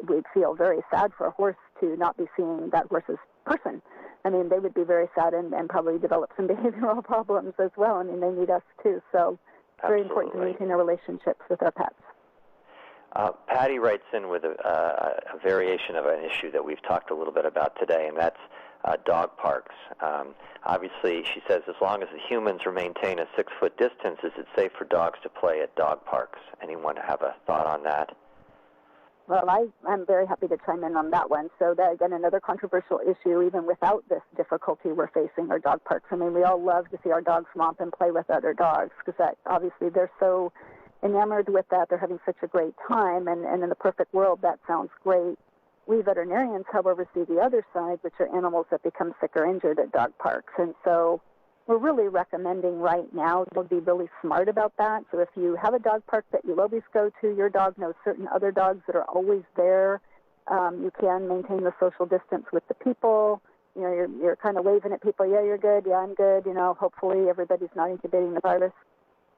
We'd feel very sad for a horse to not be seeing that horse's person. I mean, they would be very sad and probably develop some behavioral problems as well. I mean, they need us too. So it's very important to maintain our relationships with our pets. Patty writes in with a variation of an issue that we've talked a little bit about today, and that's dog parks. Obviously, she says, as long as the humans maintain a 6-foot distance, is it safe for dogs to play at dog parks? Anyone have a thought on that? Well, I'm very happy to chime in on that one. So that, again, another controversial issue, even without this difficulty we're facing, are dog parks. I mean, we all love to see our dogs romp and play with other dogs because that obviously they're so enamored with that. They're having such a great time, and in the perfect world, that sounds great. We veterinarians, however, see the other side, which are animals that become sick or injured at dog parks. And so we're really recommending right now to be really smart about that. So if you have a dog park that you always go to, your dog knows certain other dogs that are always there. You can maintain the social distance with the people. You know, you're kind of waving at people. Yeah, you're good. Yeah, I'm good. You know, hopefully everybody's not incubating the virus.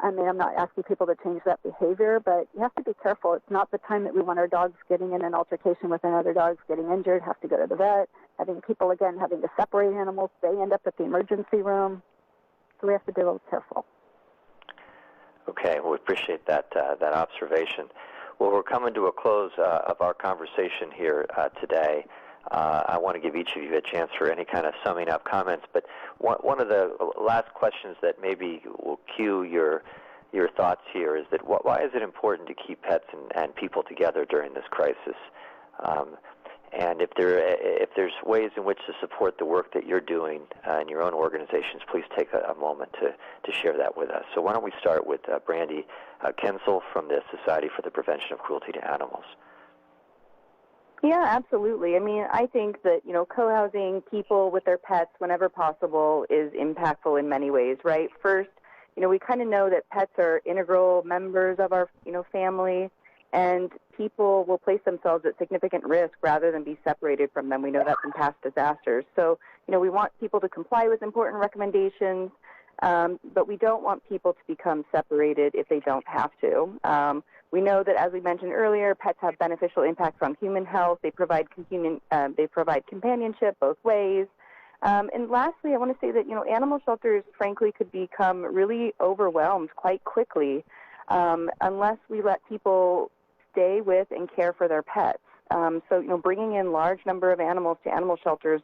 I mean, I'm not asking people to change that behavior, but you have to be careful. It's not the time that we want our dogs getting in an altercation with another dogs, getting injured, have to go to the vet, having people, again, having to separate animals. They end up at the emergency room. So we have to be a little careful. Okay, well, we appreciate that observation. Well, we're coming to a close of our conversation here today. I want to give each of you a chance for any kind of summing up comments, but one of the last questions that maybe will cue your thoughts here is that why is it important to keep pets and people together during this crisis? And if there's ways in which to support the work that you're doing in your own organizations, please take a moment to share that with us. So why don't we start with Brandy Kensel from the Society for the Prevention of Cruelty to Animals. Yeah, absolutely. I mean, I think that, co-housing people with their pets whenever possible is impactful in many ways, right? First, we kind of know that pets are integral members of our, family, and people will place themselves at significant risk rather than be separated from them. We know that from past disasters. So, we want people to comply with important recommendations, but we don't want people to become separated if they don't have to. We know that, as we mentioned earlier, pets have beneficial impacts on human health. They provide companionship both ways. And lastly, I want to say that, animal shelters, frankly, could become really overwhelmed quite quickly unless we let people stay with and care for their pets. So, bringing in large number of animals to animal shelters,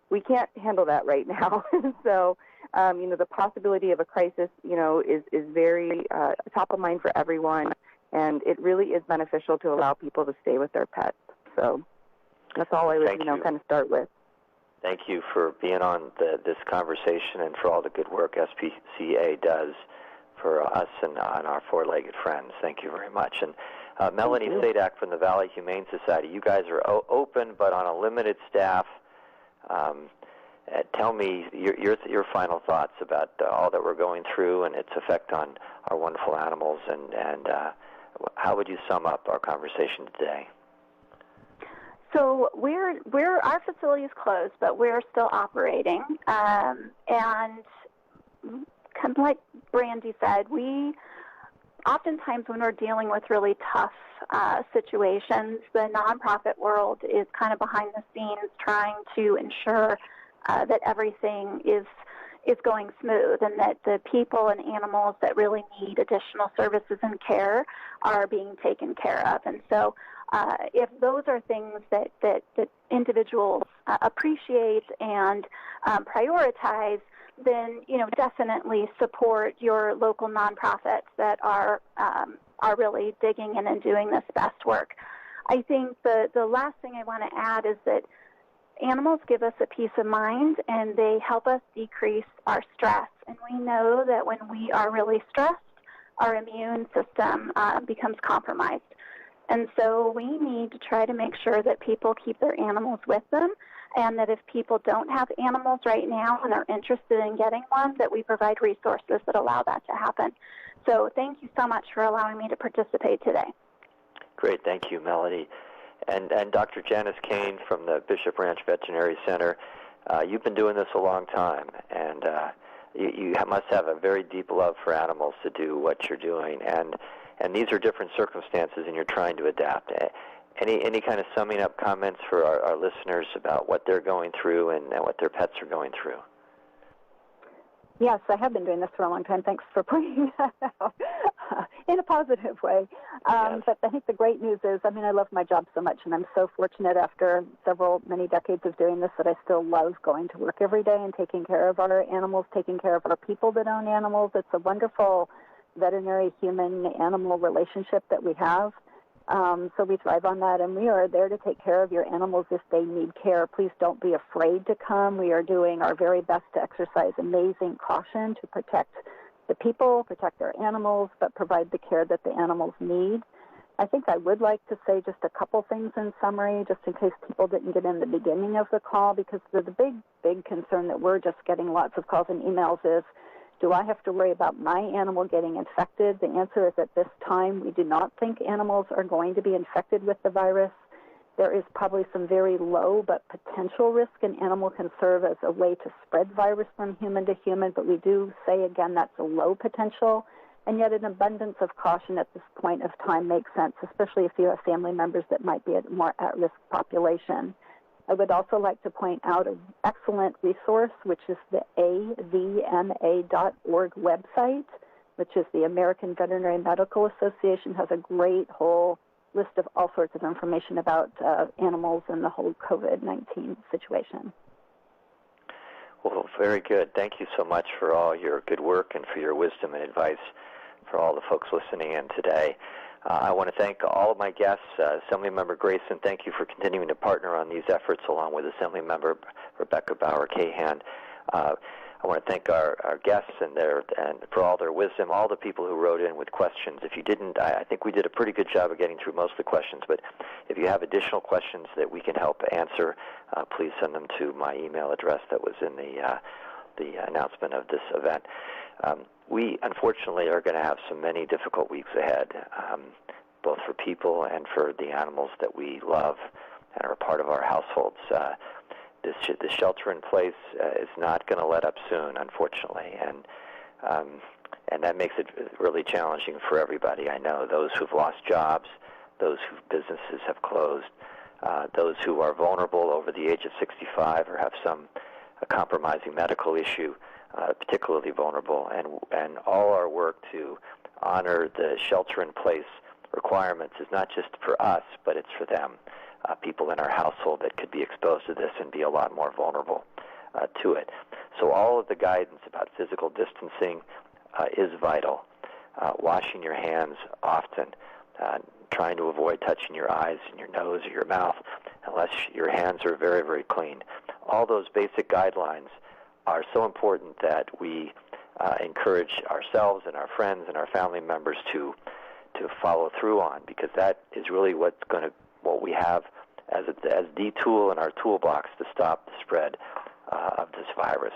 we can't handle that right now. So, the possibility of a crisis, is very top of mind for everyone, and it really is beneficial to allow people to stay with their pets. So that's all I would, kind of start with. Thank you for being on this conversation and for all the good work SPCA does for us and our four-legged friends. Thank you very much. And Melanie Sadak from the Valley Humane Society, you guys are open but on a limited staff. Tell me your final thoughts about all that we're going through and its effect on our wonderful animals, and how would you sum up our conversation today? So our facility is closed, but we're still operating. And kind of like Brandy said, we oftentimes when we're dealing with really tough situations, the nonprofit world is kind of behind the scenes trying to ensure that everything is going smooth and that the people and animals that really need additional services and care are being taken care of. And so if those are things that individuals appreciate and prioritize, then definitely support your local nonprofits that are really digging in and doing this best work. I think the last thing I want to add is that animals give us a peace of mind, and they help us decrease our stress. And we know that when we are really stressed, our immune system becomes compromised. And so we need to try to make sure that people keep their animals with them, and that if people don't have animals right now and are interested in getting one, that we provide resources that allow that to happen. So thank you so much for allowing me to participate today. Great. Thank you, Melody. And Dr. Janice Kane from the Bishop Ranch Veterinary Center, you've been doing this a long time, and you must have a very deep love for animals to do what you're doing. And these are different circumstances, and you're trying to adapt. Any kind of summing up comments for our listeners about what they're going through and what their pets are going through? Yes, I have been doing this for a long time. Thanks for pointing that out in a positive way. Yes. But I think the great news is, I love my job so much, and I'm so fortunate after many decades of doing this that I still love going to work every day and taking care of our animals, taking care of our people that own animals. It's a wonderful veterinary human-animal relationship that we have. So we thrive on that, and we are there to take care of your animals if they need care. Please don't be afraid to come. We are doing our very best to exercise amazing caution to protect the people, protect their animals, but provide the care that the animals need. I think I would like to say just a couple things in summary, just in case people didn't get in the beginning of the call, because the big concern that we're just getting lots of calls and emails is, do I have to worry about my animal getting infected? The answer is at this time, we do not think animals are going to be infected with the virus. There is probably some very low but potential risk an animal can serve as a way to spread virus from human to human, but we do say, again, that's a low potential. And yet an abundance of caution at this point of time makes sense, especially if you have family members that might be a more at-risk population. I would also like to point out an excellent resource, which is the avma.org website, which is the American Veterinary Medical Association, has a great whole list of all sorts of information about animals and the whole COVID-19 situation. Well, very good. Thank you so much for all your good work and for your wisdom and advice for all the folks listening in today. I want to thank all of my guests. Assemblymember Grayson, thank you for continuing to partner on these efforts along with Assemblymember Rebecca Bauer-Cahan. I want to thank our guests and for all their wisdom, all the people who wrote in with questions. If you didn't, I think we did a pretty good job of getting through most of the questions, but if you have additional questions that we can help answer, please send them to my email address that was in the announcement of this event. We, unfortunately, are going to have many difficult weeks ahead, both for people and for the animals that we love and are a part of our households. The shelter in place is not going to let up soon, unfortunately, and that makes it really challenging for everybody. I know those who've lost jobs, those whose businesses have closed, those who are vulnerable over the age of 65 or have a compromising medical issue, particularly vulnerable, and all our work to honor the shelter-in-place requirements is not just for us, but it's for them, people in our household that could be exposed to this and be a lot more vulnerable to it. So all of the guidance about physical distancing is vital. Washing your hands often, trying to avoid touching your eyes and your nose or your mouth unless your hands are very, very clean. All those basic guidelines are so important that we encourage ourselves and our friends and our family members to follow through on, because that is really what we have as the tool in our toolbox to stop the spread of this virus.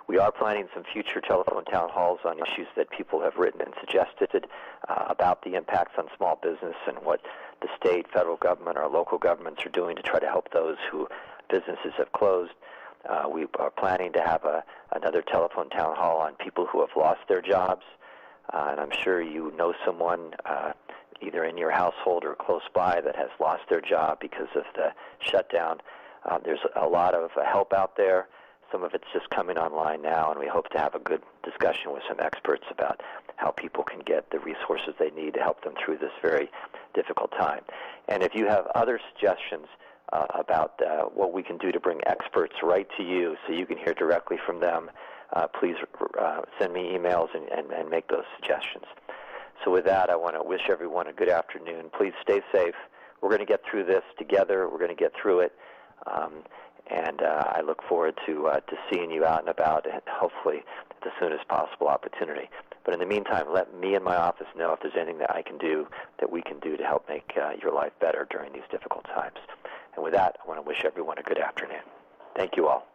We are planning some future telephone town halls on issues that people have written and suggested about the impacts on small business and what the state, federal government, or local governments are doing to try to help those who businesses have closed. We are planning to have another telephone town hall on people who have lost their jobs, and I'm sure you know someone either in your household or close by that has lost their job because of the shutdown. There's a lot of help out there. Some of it's just coming online now, and we hope to have a good discussion with some experts about how people can get the resources they need to help them through this very difficult time. And if you have other suggestions about what we can do to bring experts right to you so you can hear directly from them, please send me emails and make those suggestions. So with that, I want to wish everyone a good afternoon. Please stay safe. We're going to get through this together. We're going to get through it. And I look forward to seeing you out and about, and hopefully at the soonest possible opportunity. But in the meantime, let me and my office know if there's anything that I can do, that we can do to help make your life better during these difficult times. And with that, I want to wish everyone a good afternoon. Thank you all.